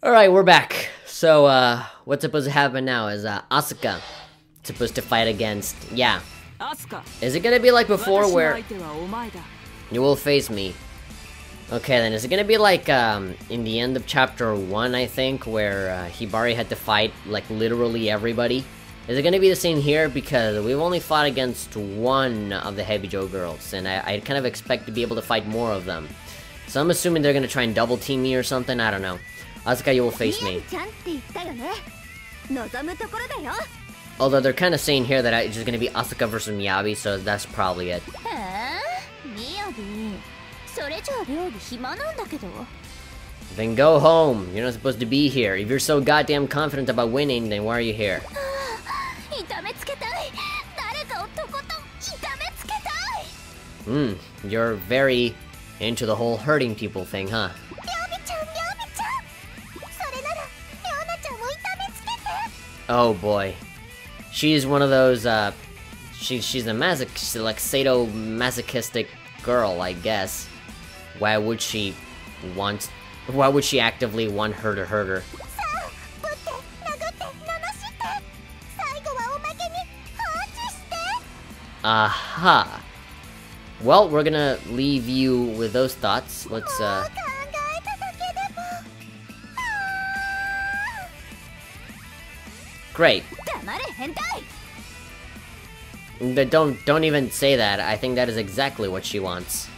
Alright, we're back. So, what's supposed to happen now is, Asuka supposed to fight against, yeah. Is it gonna be like before where you will face me? Okay, then is it gonna be like, in the end of chapter 1, I think, where, Hibari had to fight, like, literally everybody? Is it gonna be the same here? Because we've only fought against one of the Hebijo girls, and I kind of expect to be able to fight more of them. So I'm assuming they're gonna try and double team me or something, I don't know. Asuka, you will face me. Although they're kind of saying here that it's just gonna be Asuka versus Miyabi, so that's probably it. Then go home. You're not supposed to be here. If you're so goddamn confident about winning, then why are you here? You're very into the whole hurting people thing, huh? Oh boy. She's one of those, she's a like, sadomasochistic girl, I guess. Why would she actively want her to hurt her? Aha! Well, we're gonna leave you with those thoughts. Let's, Great. But don't even say that. I think that is exactly what she wants.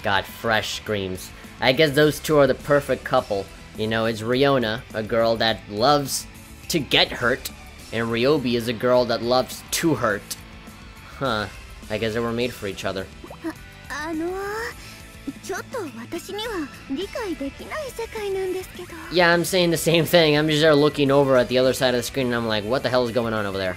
God, fresh screams. I guess those two are the perfect couple. You know, it's Riona, a girl that loves to get hurt, and Ryobi is a girl that loves to hurt. Huh. I guess they were made for each other. Yeah, I'm saying the same thing. I'm just there looking over at the other side of the screen and I'm like, what the hell is going on over there?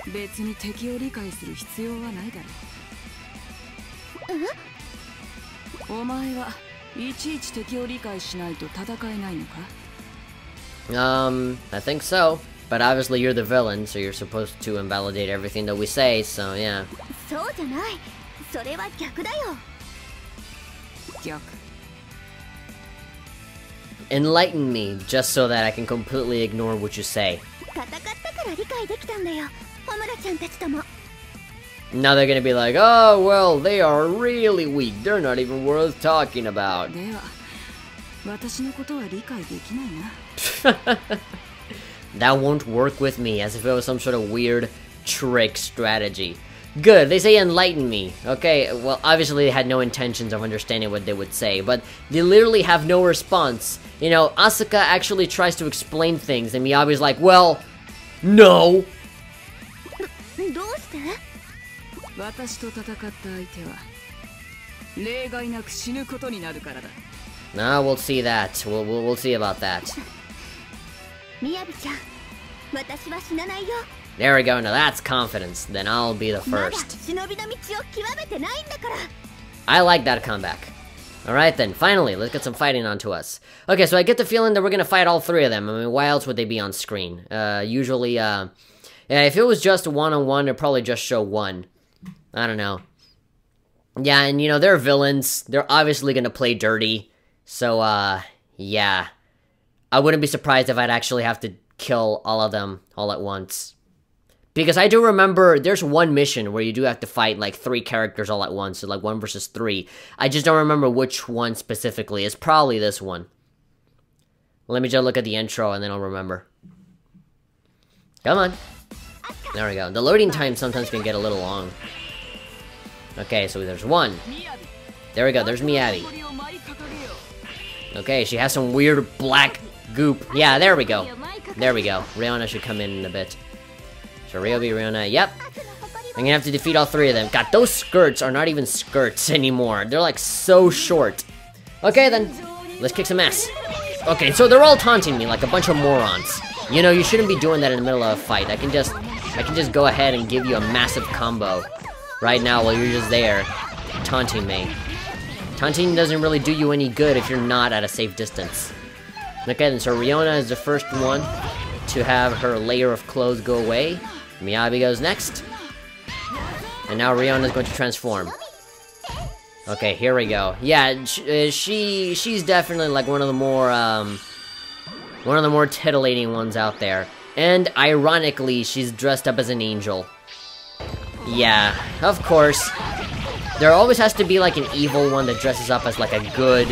I think so. But obviously you're the villain, so you're supposed to invalidate everything that we say, so yeah. Enlighten me, just so that I can completely ignore what you say. Now they're gonna be like, oh, well, they are really weak. They're not even worth talking about. That won't work with me, as if it was some sort of weird trick strategy. Good, they say enlighten me. Okay, well, obviously they had no intentions of understanding what they would say, but they literally have no response. You know, Asuka actually tries to explain things, and Miyabi's like, well, no! Nah, we'll see that. We'll see about that. There we go, now that's confidence. Then I'll be the first. I like that comeback. Alright then, finally, let's get some fighting onto us. Okay, so I get the feeling that we're gonna fight all three of them. I mean, why else would they be on screen? Usually, yeah, if it was just a one-on-one, it'd probably just show one. I don't know. Yeah, and you know, they're villains. They're obviously gonna play dirty. So, yeah. I wouldn't be surprised if I'd actually have to kill all of them all at once. Because I do remember there's one mission where you do have to fight like 3 characters all at once, so like 1 versus 3. I just don't remember which one specifically. It's probably this one. Let me just look at the intro and then I'll remember. Come on. There we go. The loading time sometimes can get a little long. Okay, so there's 1. There we go, there's Miyabi. Okay, she has some weird black goop. Yeah, there we go. There we go. Riona should come in a bit. So Ryobi, Riona, yep. I'm gonna have to defeat all 3 of them. God, those skirts are not even skirts anymore. They're like so short. Okay then, let's kick some ass. Okay, so they're all taunting me like a bunch of morons. You know, you shouldn't be doing that in the middle of a fight. I can just go ahead and give you a massive combo right now while you're just there taunting me. Taunting doesn't really do you any good if you're not at a safe distance. Okay then, so Riona is the first one to have her layer of clothes go away. Miyabi goes next. And now Riona is going to transform. Okay, here we go. Yeah, she's definitely like one of the more titillating ones out there. And ironically, she's dressed up as an angel. Yeah, of course. There always has to be like an evil one that dresses up as like a good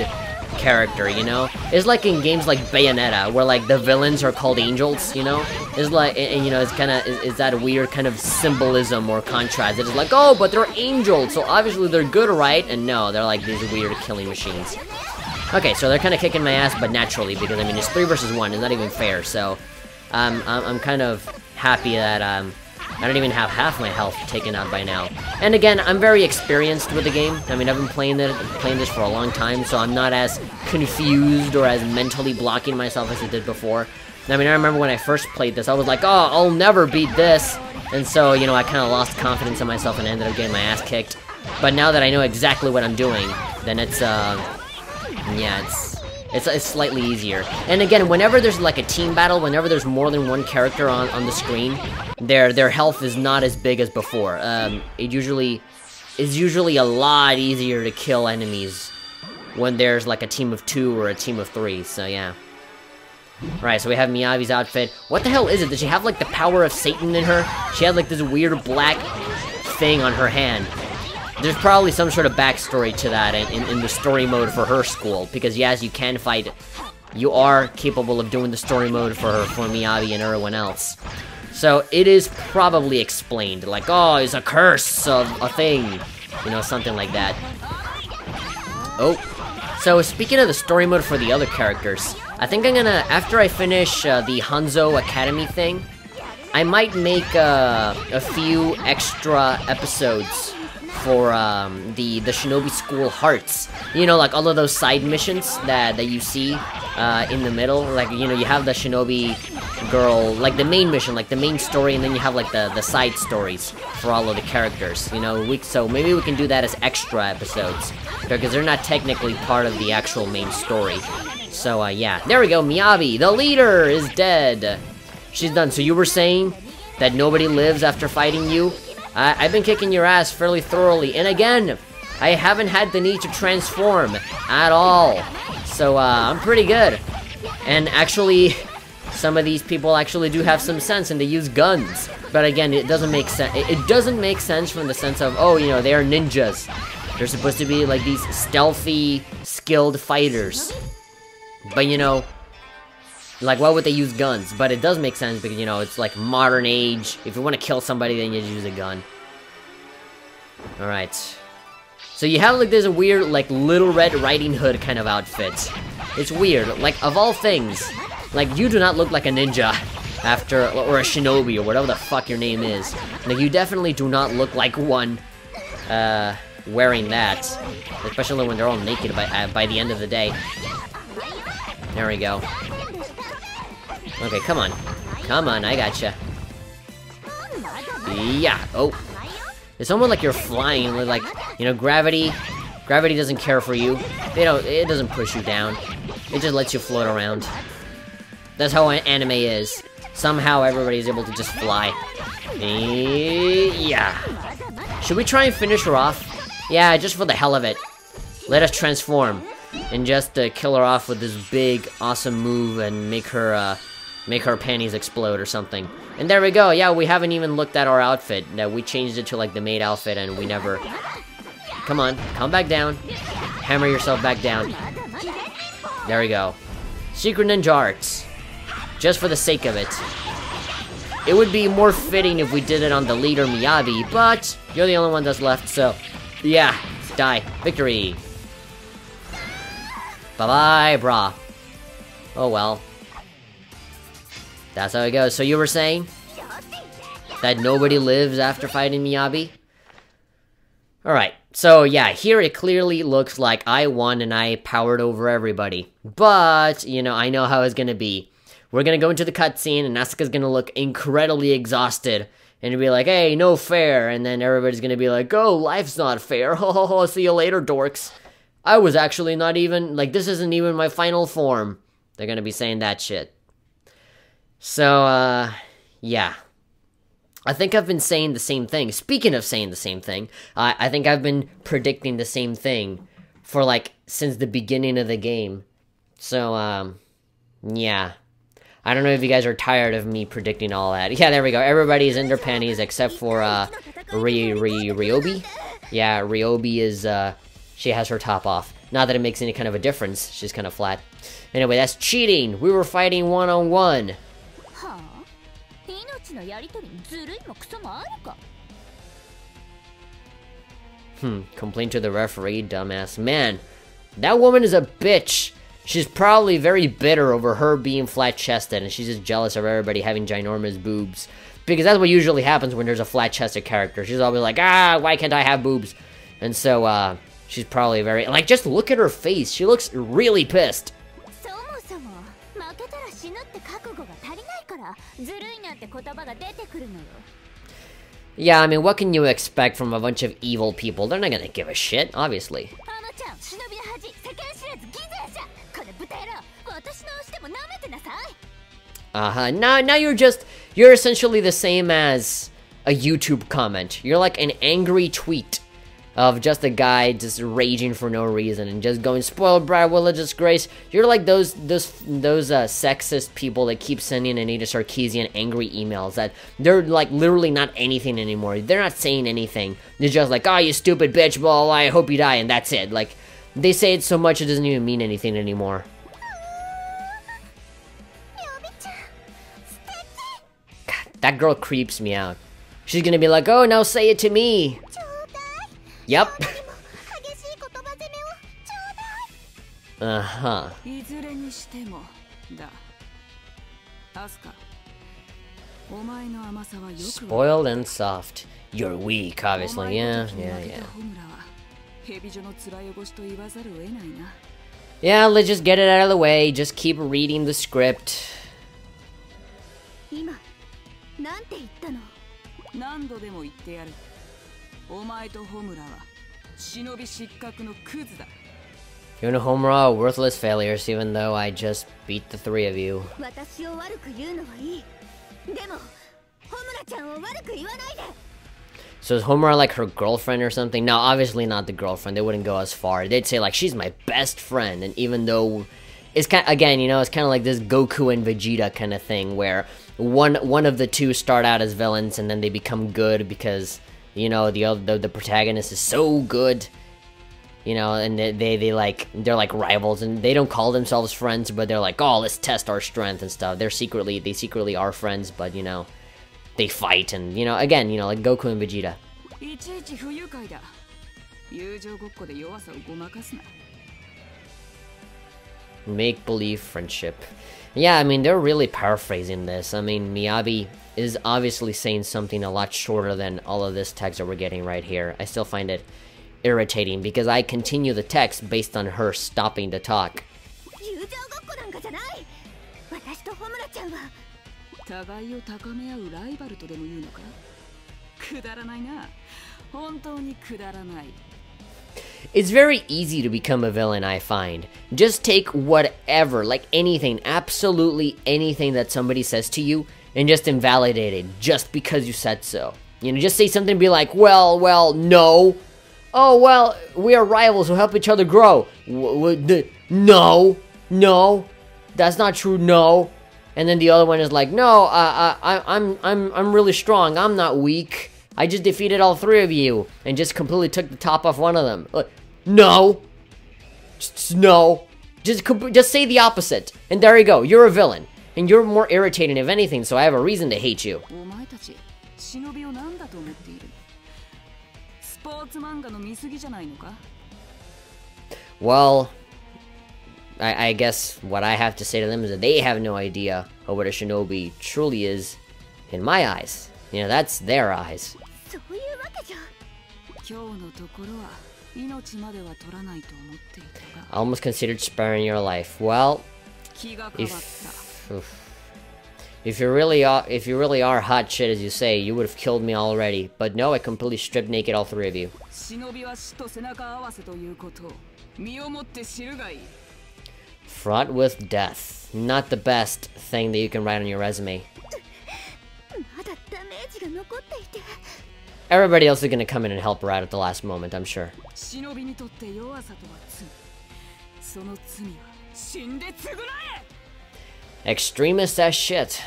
character, you know? It's like in games like Bayonetta, where like the villains are called angels, you know? It's like, and you know, it's kind of, is that weird kind of symbolism or contrast. It's like, oh, but they're angels, so obviously they're good, right? And no, they're like these weird killing machines. Okay, so they're kind of kicking my ass, but naturally, because I mean, it's 3 versus 1, it's not even fair, so I'm kind of happy that I don't even have half my health taken out by now. And again, I'm very experienced with the game. I mean, I've been playing this for a long time, so I'm not as confused or as mentally blocking myself as I did before. I mean, I remember when I first played this, I was like, oh, I'll never beat this. And so, you know, I kind of lost confidence in myself and ended up getting my ass kicked. But now that I know exactly what I'm doing, then it's, yeah, it's slightly easier. And again, whenever there's like a team battle, whenever there's more than one character on the screen, their health is not as big as before. It's usually a lot easier to kill enemies when there's like a team of 2 or a team of 3, so yeah. Right, so we have Miyabi's outfit. What the hell is it? Does she have like the power of Satan in her? She had like this weird black thing on her hand. There's probably some sort of backstory to that in the story mode for her school, because yes, you can fight. You are capable of doing the story mode for Miyabi and everyone else. So it is probably explained, like, oh, it's a curse of a thing, you know, something like that. Oh, so speaking of the story mode for the other characters, I think I'm gonna, after I finish the Hanzo Academy thing, I might make a few extra episodes for the Shinobi School Hearts. You know, like all of those side missions that you see in the middle. Like, you know, you have the Shinobi girl, like the main mission, like the main story, and then you have like the side stories for all of the characters. You know, so maybe we can do that as extra episodes, because they're not technically part of the actual main story. So yeah, there we go. Miyabi, the leader, is dead. She's done. So you were saying that nobody lives after fighting you? I've been kicking your ass fairly thoroughly, and again, I haven't had the need to transform at all. So, I'm pretty good. And actually, some of these people actually do have some sense, and they use guns. But again, it doesn't make sense. It doesn't make sense from the sense of, oh, you know, they are ninjas. They're supposed to be, like, these stealthy, skilled fighters. But, you know, like, why would they use guns? But it does make sense because, you know, it's like modern age. If you want to kill somebody, then you use a gun. Alright. So you have, like, there's a weird, like, Little Red Riding Hood kind of outfit. It's weird. Like, of all things, like, you do not look like a ninja after, or a shinobi, or whatever the fuck your name is. Like, you definitely do not look like one, wearing that. Especially when they're all naked by the end of the day. There we go. Okay, come on. Come on, I gotcha. Yeah, oh. It's almost like you're flying, like, you know, gravity doesn't care for you. It doesn't push you down. It just lets you float around. That's how anime is. Somehow everybody's able to just fly. Yeah. Should we try and finish her off? Yeah, just for the hell of it. Let us transform. And just kill her off with this big, awesome move and make her panties explode or something. And there we go. Yeah, we haven't even looked at our outfit. We changed it to like the maid outfit and we never... Come on, come back down. Hammer yourself back down. There we go. Secret Ninja Arts. Just for the sake of it. It would be more fitting if we did it on the leader Miyabi, but you're the only one that's left, so... Yeah, die. Victory. Bye-bye, brah. Oh well. That's how it goes. So you were saying that nobody lives after fighting Miyabi? Alright, so yeah, here it clearly looks like I won and I powered over everybody. But, you know, I know how it's gonna be. We're gonna go into the cutscene and Asuka's gonna look incredibly exhausted. And be like, hey, no fair. And then everybody's gonna be like, oh, life's not fair. Ho ho ho, see you later, dorks. I was actually not even, like, this isn't even my final form. They're gonna be saying that shit. So, yeah. I think I've been saying the same thing. Speaking of saying the same thing, I think I've been predicting the same thing for, like, since the beginning of the game. So, yeah. I don't know if you guys are tired of me predicting all that. Yeah, there we go. Everybody's in their panties except for, Ryobi. Yeah, Ryobi is, she has her top off. Not that it makes any kind of a difference. She's kind of flat. Anyway, that's cheating. We were fighting one-on-one. Complain to the referee, dumbass. Man, that woman is a bitch. She's probably very bitter over her being flat-chested, and she's just jealous of everybody having ginormous boobs. Because that's what usually happens when there's a flat-chested character. She's always like, why can't I have boobs? And so, she's probably very... Like, just look at her face. She looks really pissed. Yeah, I mean, what can you expect from a bunch of evil people? They're not gonna give a shit, obviously. Now you're essentially the same as a YouTube comment. You're like an angry tweet of just a guy just raging for no reason and just going, spoiled brat, will a disgrace. You're like those sexist people that keep sending Anita Sarkeesian angry emails that they're like literally not anything anymore. They're not saying anything. They're just like, oh, you stupid bitch, well, I hope you die, and that's it. Like, they say it so much it doesn't even mean anything anymore. God, that girl creeps me out. She's gonna be like, oh, now say it to me. Yep. Uh-huh. Spoiled and soft. You're weak, obviously. Yeah. Yeah, let's just get it out of the way. Just keep reading the script. You and Homura are worthless failures, even though I just beat the three of you. So is Homura like her girlfriend or something? No, obviously not the girlfriend. They wouldn't go as far. They'd say like, she's my best friend. And even though it's kind of, again, you know, it's kind of like this Goku and Vegeta kind of thing where one of the two start out as villains and then they become good because, you know, the protagonist is so good, you know, and they're like rivals and they don't call themselves friends, but they're like, oh, let's test our strength and stuff. They secretly are friends, but you know, they fight and, you know, again, you know, like Goku and Vegeta. Make-believe friendship. Yeah, I mean, they're really paraphrasing this. I mean, Miyabi is obviously saying something a lot shorter than all of this text that we're getting right here. I still find it irritating because I continue the text based on her stopping to talk. It's very easy to become a villain, I find. Just take whatever, like anything, absolutely anything that somebody says to you, and just invalidate it, just because you said so. You know, just say something and be like, well, no. Oh, well, we are rivals who help each other grow. No, that's not true, no. And then the other one is like, no, I'm really strong, I'm not weak. I just defeated all three of you, and just completely took the top off one of them. No. No. Just say the opposite. And there you go, you're a villain. And you're more irritating if anything, so I have a reason to hate you. Well, I guess what I have to say to them is that they have no idea of what a shinobi truly is in my eyes. You know, that's their eyes. I almost considered sparing your life. Well, if you really are hot shit as you say, you would have killed me already. But no, I completely stripped naked all three of you. Fraught with death. Not the best thing that you can write on your resume. Everybody else is gonna come in and help her out at the last moment, I'm sure. Extremist as shit.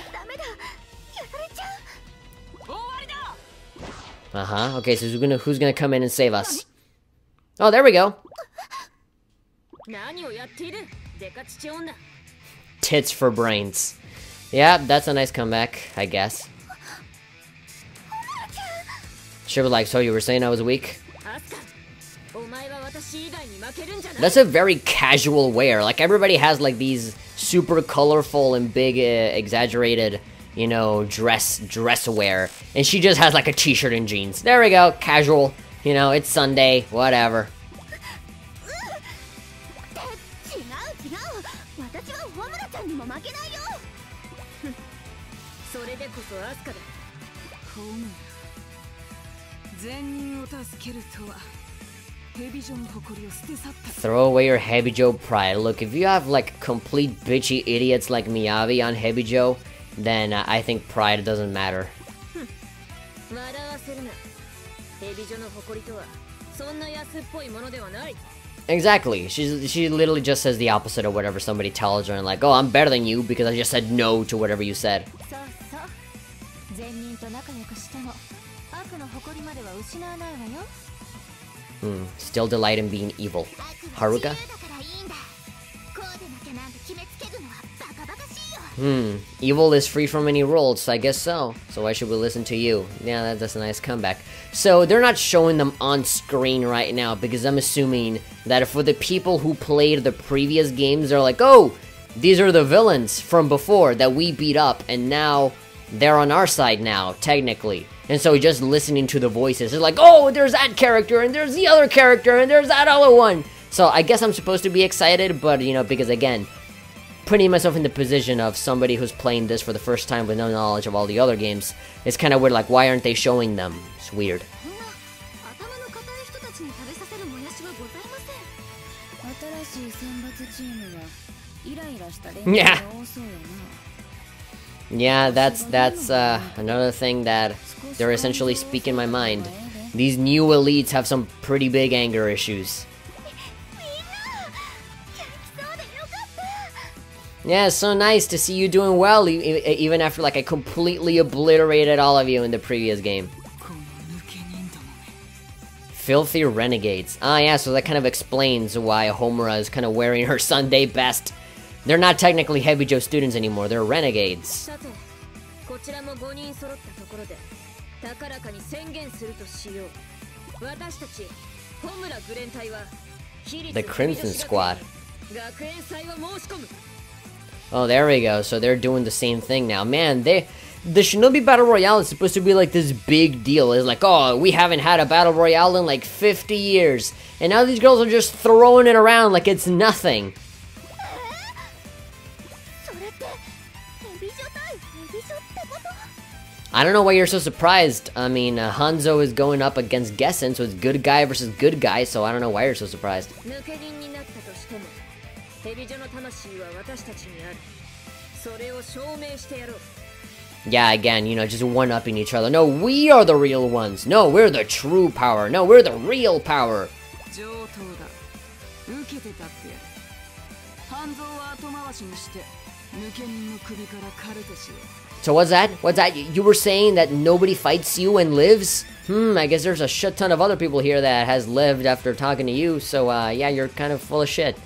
Okay, so who's gonna come in and save us? Oh, there we go. Tits for brains. Yeah, that's a nice comeback, I guess. She was like, so you were saying I was weak? That's a very casual wear. Like, everybody has, like, these super colorful and big, exaggerated, you know, dress wear. And she just has, like, a t-shirt and jeans. There we go, casual. You know, it's Sunday, whatever. Throw away your Hebijo pride. Look, if you have like complete bitchy idiots like Miyabi on Hebijo, then I think pride doesn't matter. Exactly. She literally just says the opposite of whatever somebody tells her, and like, oh, I'm better than you because I just said no to whatever you said. Still delight in being evil. Haruka? Evil is free from any rules, so I guess so. So why should we listen to you? Yeah, that's a nice comeback. So they're not showing them on screen right now because I'm assuming that for the people who played the previous games, they're like, oh, these are the villains from before that we beat up, and now they're on our side now, technically. And so just listening to the voices, it's like, oh, there's that character, and there's the other character, and there's that other one. So I guess I'm supposed to be excited, but, you know, because again, putting myself in the position of somebody who's playing this for the first time with no knowledge of all the other games, it's kind of weird, like, why aren't they showing them? It's weird. Yeah. Yeah, that's another thing that they're essentially speaking my mind. These new elites have some pretty big anger issues. Yeah, it's so nice to see you doing well, even after like I completely obliterated all of you in the previous game. Filthy renegades. Ah, yeah, so that kind of explains why Homura is kind of wearing her Sunday best. They're not technically Hebijo students anymore, they're renegades. The Crimson Squad. Oh, there we go, so they're doing the same thing now. Man, the Shinobi Battle Royale is supposed to be like this big deal. It's like, oh, we haven't had a Battle Royale in like 50 years. And now these girls are just throwing it around like it's nothing. I don't know why you're so surprised. I mean, Hanzo is going up against Gessen, so it's good guy versus good guy, so I don't know why you're so surprised. Yeah, again, you know, just one-upping each other. No, we are the real ones. No, we're the true power. No, we're the real power. So what's that? What's that? You were saying that nobody fights you and lives? I guess there's a shit ton of other people here that has lived after talking to you, so yeah, you're kind of full of shit.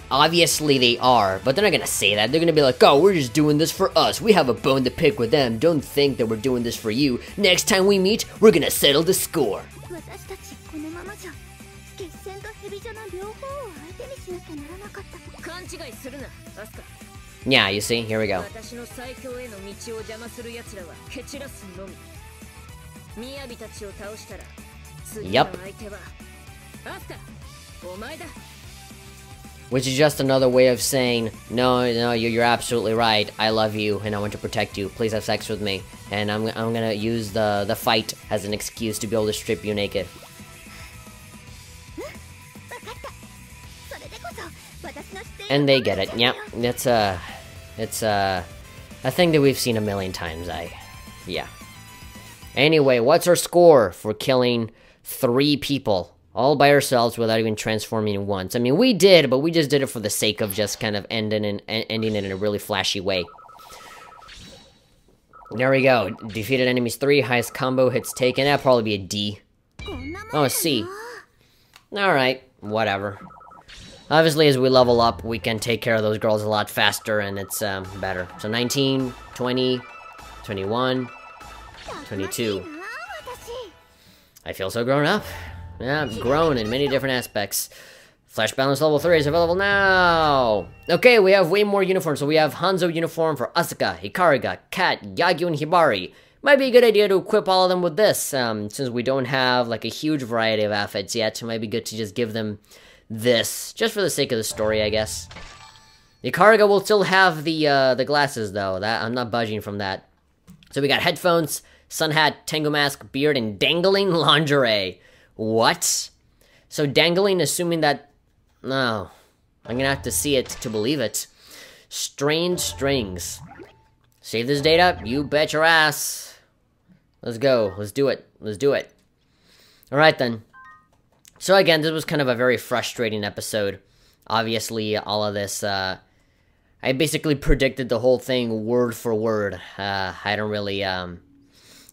Obviously they are, but they're not gonna say that. They're gonna be like, oh, we're just doing this for us. We have a bone to pick with them. Don't think that we're doing this for you. Next time we meet, we're gonna settle the score. Yeah, you see? Here we go. Yep. Which is just another way of saying, no, you're absolutely right. I love you, and I want to protect you. Please have sex with me. And I'm gonna use the fight as an excuse to be able to strip you naked. And they get it. Yep, it's a thing that we've seen a million times. Yeah. Anyway, what's our score for killing 3 people all by ourselves without even transforming once? I mean, we did, but we just did it for the sake of just kind of ending it in a really flashy way. There we go. Defeated enemies 3, highest combo hits taken. That'll probably be a D. Oh, a C. Alright, whatever. Obviously, as we level up, we can take care of those girls a lot faster, and it's better. So 19, 20, 21, 22. I feel so grown up. Yeah, I've grown in many different aspects. Flash balance level 3 is available now! Okay, we have way more uniforms. So we have Hanzo uniform for Asuka, Hikariga, Kat, Yagyu, and Hibari. Might be a good idea to equip all of them with this, since we don't have like a huge variety of outfits yet. It might be good to just give them this, just for the sake of the story, I guess. Hikariga will still have the glasses, though. That I'm not budging from that. So we got headphones, sun hat, tango mask, beard, and dangling lingerie. What? So dangling, assuming that... No. I'm gonna have to see it to believe it. Strained strings. Save this data? You bet your ass. Let's go. Let's do it. Let's do it. Alright then. So again, this was kind of a very frustrating episode. Obviously, all of this, I basically predicted the whole thing word for word. I don't really,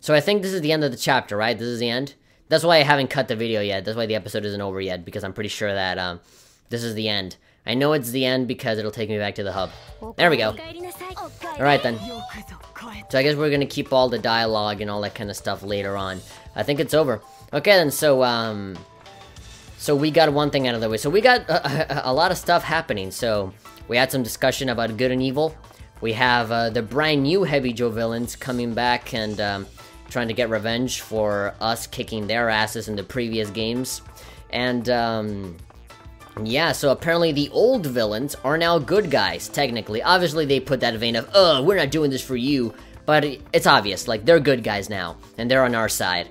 So I think this is the end of the chapter, right? This is the end? That's why I haven't cut the video yet. That's why the episode isn't over yet, because I'm pretty sure that, this is the end. I know it's the end because it'll take me back to the hub. There we go. Alright then. So I guess we're gonna keep all the dialogue and all that kind of stuff later on. I think it's over. Okay then, so we got one thing out of the way. So we got a lot of stuff happening. So we had some discussion about good and evil. We have the brand new Heavy Joe villains coming back and trying to get revenge for us kicking their asses in the previous games. And yeah, so apparently the old villains are now good guys, technically. Obviously they put that vein of, we're not doing this for you. But it's obvious, like, they're good guys now. And they're on our side.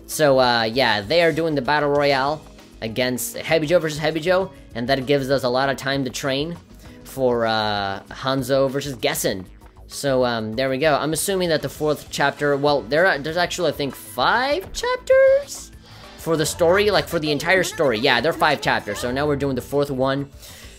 So, yeah, they are doing the Battle Royale against Heavy Joe versus Heavy Joe, and that gives us a lot of time to train for Hanzo versus Gettin. So there we go. I'm assuming that the 4th chapter, well, there's actually I think 5 chapters for the story, like for the entire story. Yeah, there are 5 chapters. So now we're doing the 4th one.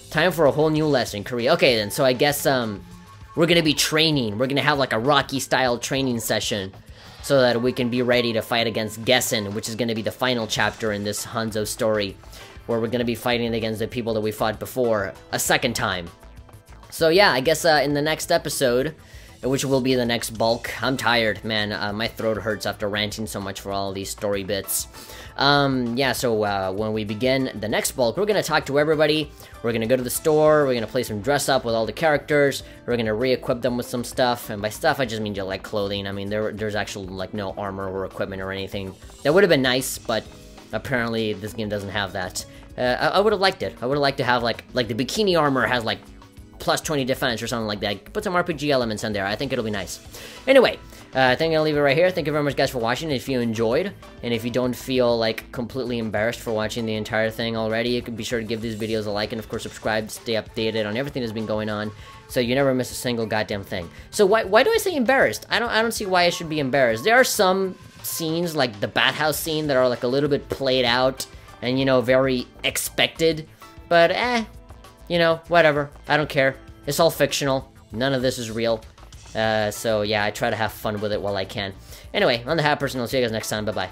Time for a whole new lesson, Korea. Okay, then. So I guess we're gonna be training. We're gonna have like a Rocky style training session, so that we can be ready to fight against Gettin, which is going to be the final chapter in this Hanzo story, where we're going to be fighting against the people that we fought before a second time. So yeah, I guess in the next episode, which will be the next bulk, I'm tired, man, my throat hurts after ranting so much for all of these story bits. Yeah, so when we begin the next bulk, we're going to talk to everybody, we're going to go to the store, we're going to play some dress up with all the characters, we're going to re-equip them with some stuff, and by stuff I just mean just like clothing. I mean, there's actually like no armor or equipment or anything. That would have been nice, but apparently this game doesn't have that. I would have liked it. I would have liked to have like the bikini armor has like plus 20 defense or something like that. Put some RPG elements in there. I think it'll be nice. Anyway, I think I'll leave it right here. Thank you very much, guys, for watching. If you enjoyed, and if you don't feel like completely embarrassed for watching the entire thing already, you can be sure to give these videos a like, and of course subscribe to stay updated on everything that's been going on, so you never miss a single goddamn thing. So why do I say embarrassed? I don't see why I should be embarrassed. There are some scenes, like the bathhouse scene, that are like a little bit played out and, you know, very expected, but you know, whatever. I don't care. It's all fictional. None of this is real. So yeah, I try to have fun with it while I can. Anyway, I'm the Hat Person. I'll see you guys next time. Bye-bye.